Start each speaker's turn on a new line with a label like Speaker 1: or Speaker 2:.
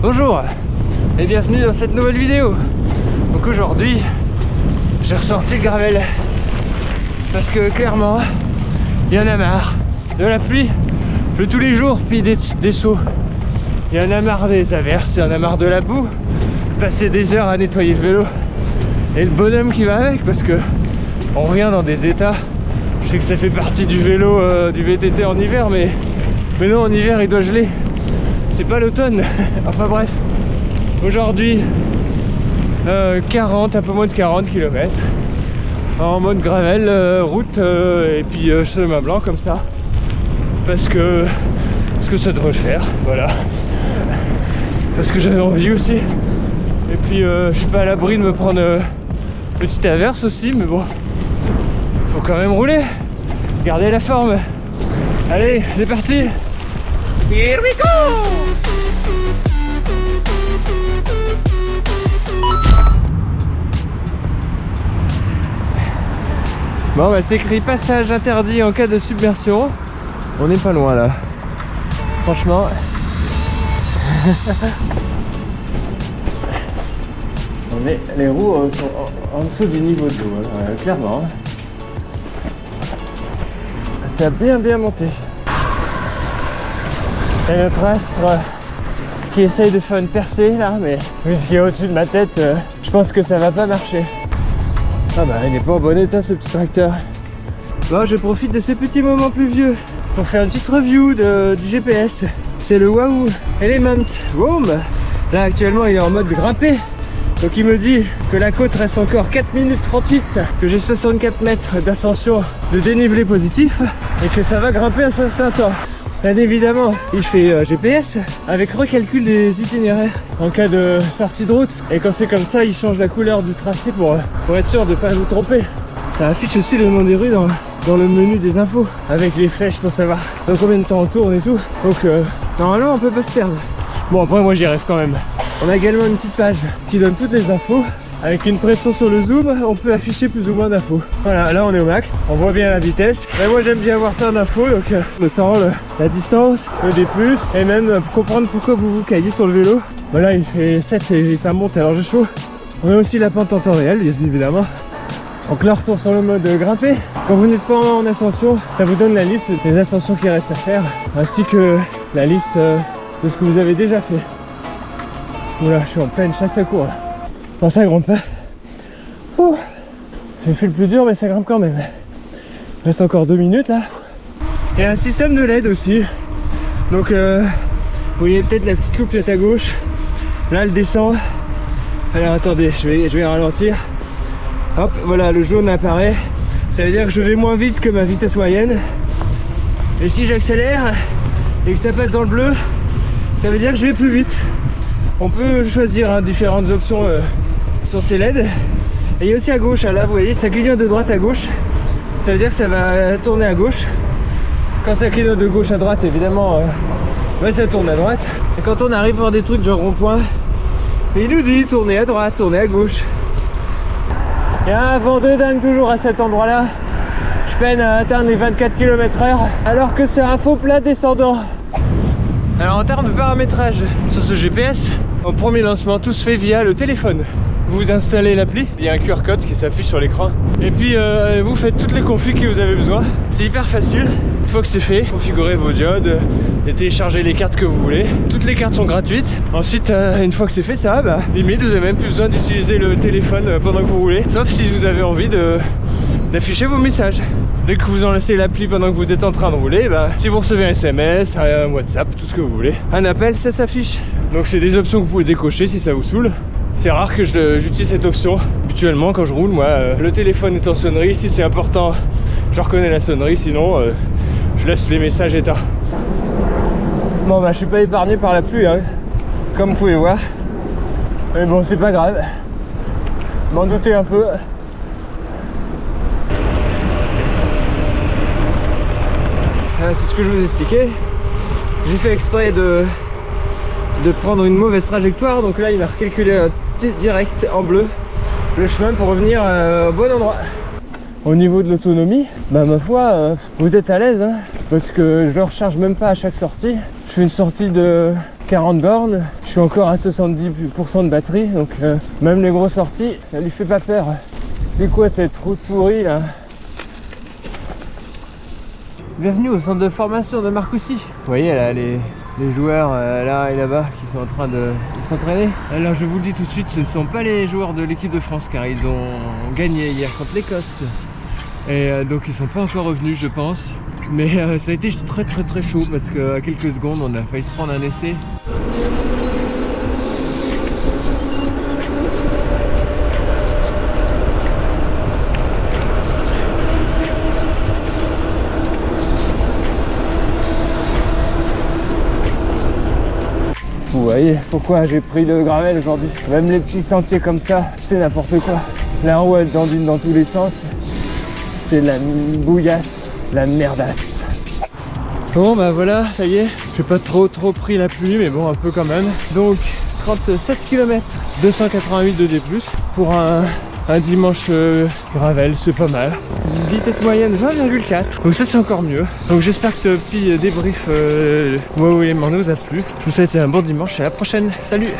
Speaker 1: Bonjour et bienvenue dans cette nouvelle vidéo. Donc aujourd'hui, j'ai ressorti le gravel parce que clairement, il y en a marre de la pluie. Pleut tous les jours, puis des sauts. Il y en a marre des averses, il y en a marre de la boue. Passer des heures à nettoyer le vélo et le bonhomme qui va avec, parce que on revient dans des états. Je sais que ça fait partie du vélo, du VTT en hiver, mais non, en hiver il doit geler. C'est pas l'automne. Enfin bref, aujourd'hui 40, un peu moins de 40 km en mode gravel, route et puis chemin blanc comme ça, parce que ça devrait le faire, voilà, parce que j'avais envie aussi. Et puis je suis pas à l'abri de me prendre petite averse aussi, mais bon, faut quand même rouler, garder la forme. Allez, c'est parti. Here we go. Bon bah c'est écrit passage interdit en cas de submersion. On n'est pas loin là. Franchement. Les roues sont en dessous du niveau de l'eau, clairement. Ça a bien monté. Il y a notre astre qui essaye de faire une percée là, mais vu ce qu'il y a au-dessus de ma tête, je pense que ça va pas marcher. Ah bah il n'est pas en bon état ce petit tracteur. Bon, je profite de ces petits moments pluvieux pour faire une petite review du GPS. C'est le Wahoo Element Roam. Là actuellement il est en mode grimpé. Donc il me dit que la côte reste encore 4 minutes 38, que j'ai 64 mètres d'ascension de dénivelé positif et que ça va grimper à un certain temps. Bien évidemment, il fait GPS avec recalcul des itinéraires en cas de sortie de route. Et quand c'est comme ça, il change la couleur du tracé pour être sûr de ne pas vous tromper. Ça affiche aussi le nom des rues dans le menu des infos, avec les flèches pour savoir dans combien de temps on tourne et tout. Donc normalement on peut pas se perdre. Bon après moi j'y rêve quand même. On a également une petite page qui donne toutes les infos. Avec une pression sur le zoom, on peut afficher plus ou moins d'infos. Voilà, là on est au max, on voit bien la vitesse. Mais moi j'aime bien avoir plein d'infos, donc le temps, la distance, le D+, et même comprendre pourquoi vous vous caillez sur le vélo. Voilà, il fait 7 et ça monte, alors j'ai chaud. On a aussi la pente en temps réel, bien évidemment. Donc là, retour sur le mode grimper. Quand vous n'êtes pas en ascension, ça vous donne la liste des ascensions qui restent à faire, ainsi que la liste de ce que vous avez déjà fait. Oula, je suis en pleine chasse à cours là. Non, ça grimpe pas. J'ai fait le plus dur, mais ça grimpe quand même. Il reste encore 2 minutes là. Il y a un système de LED aussi. Donc vous voyez peut-être la petite loupiote à gauche. Là elle descend. Alors attendez, je vais ralentir. Hop, voilà, le jaune apparaît. Ça veut dire que je vais moins vite que ma vitesse moyenne. Et si j'accélère et que ça passe dans le bleu, ça veut dire que je vais plus vite. On peut choisir différentes options sur ces LED. Et il y a aussi à gauche, là vous voyez, ça clignote de droite à gauche. Ça veut dire que ça va tourner à gauche. Quand ça clignote de gauche à droite, évidemment, ça tourne à droite. Et quand on arrive voir des trucs genre rond-point, il nous dit tournez à droite, tournez à gauche. Il y a un vent de dingue toujours à cet endroit là. Je peine à atteindre les 24 km/h alors que c'est un faux plat descendant. Alors en termes de paramétrage sur ce GPS, en premier lancement tout se fait via le téléphone. Vous installez l'appli, il y a un QR code qui s'affiche sur l'écran. Et puis vous faites toutes les configs que vous avez besoin. C'est hyper facile. Une fois que c'est fait, configurez vos diodes et téléchargez les cartes que vous voulez. Toutes les cartes sont gratuites. Ensuite, une fois que c'est fait, ça va, limite vous n'avez même plus besoin d'utiliser le téléphone pendant que vous roulez. Sauf si vous avez envie d'afficher vos messages. Dès que vous en laissez l'appli pendant que vous êtes en train de rouler, si vous recevez un SMS, un WhatsApp, tout ce que vous voulez, un appel, ça s'affiche. Donc c'est des options que vous pouvez décocher si ça vous saoule. C'est rare que j'utilise cette option. Habituellement quand je roule, moi, le téléphone est en sonnerie. Si c'est important, je reconnais la sonnerie, sinon je laisse les messages éteints. Bon je suis pas épargné par la pluie, comme vous pouvez voir. Mais bon, c'est pas grave. M'en doutez un peu. C'est ce que je vous expliquais. J'ai fait exprès de prendre une mauvaise trajectoire, donc là il m'a recalculé direct en bleu le chemin pour revenir au bon endroit. Au niveau de l'autonomie, ma foi, vous êtes à l'aise, parce que je ne recharge même pas à chaque sortie. Je fais une sortie de 40 bornes, je suis encore à 70% de batterie, donc même les grosses sorties, ça lui fait pas peur. C'est quoi cette route pourrie là? Bienvenue au centre de formation de Marcoussis. Vous voyez là les joueurs là et là-bas qui sont en train de s'entraîner. Alors je vous le dis tout de suite, ce ne sont pas les joueurs de l'équipe de France car ils ont gagné hier contre l'Écosse. Et donc ils sont pas encore revenus je pense. Mais ça a été très chaud parce qu'à quelques secondes on a failli se prendre un essai. Vous voyez pourquoi j'ai pris le gravel aujourd'hui. Même les petits sentiers comme ça, c'est n'importe quoi. La roue elle dandine dans tous les sens. C'est la bouillasse, la merdasse. Bon bah voilà, ça y est, j'ai pas trop pris la pluie, mais bon un peu quand même. Donc 37 km, 288 de D+, pour un dimanche gravel, c'est pas mal. Une vitesse moyenne 20,4, donc ça c'est encore mieux. Donc j'espère que ce petit débrief Wow et Mano vous a plu. Je vous souhaite un bon dimanche et à la prochaine, salut.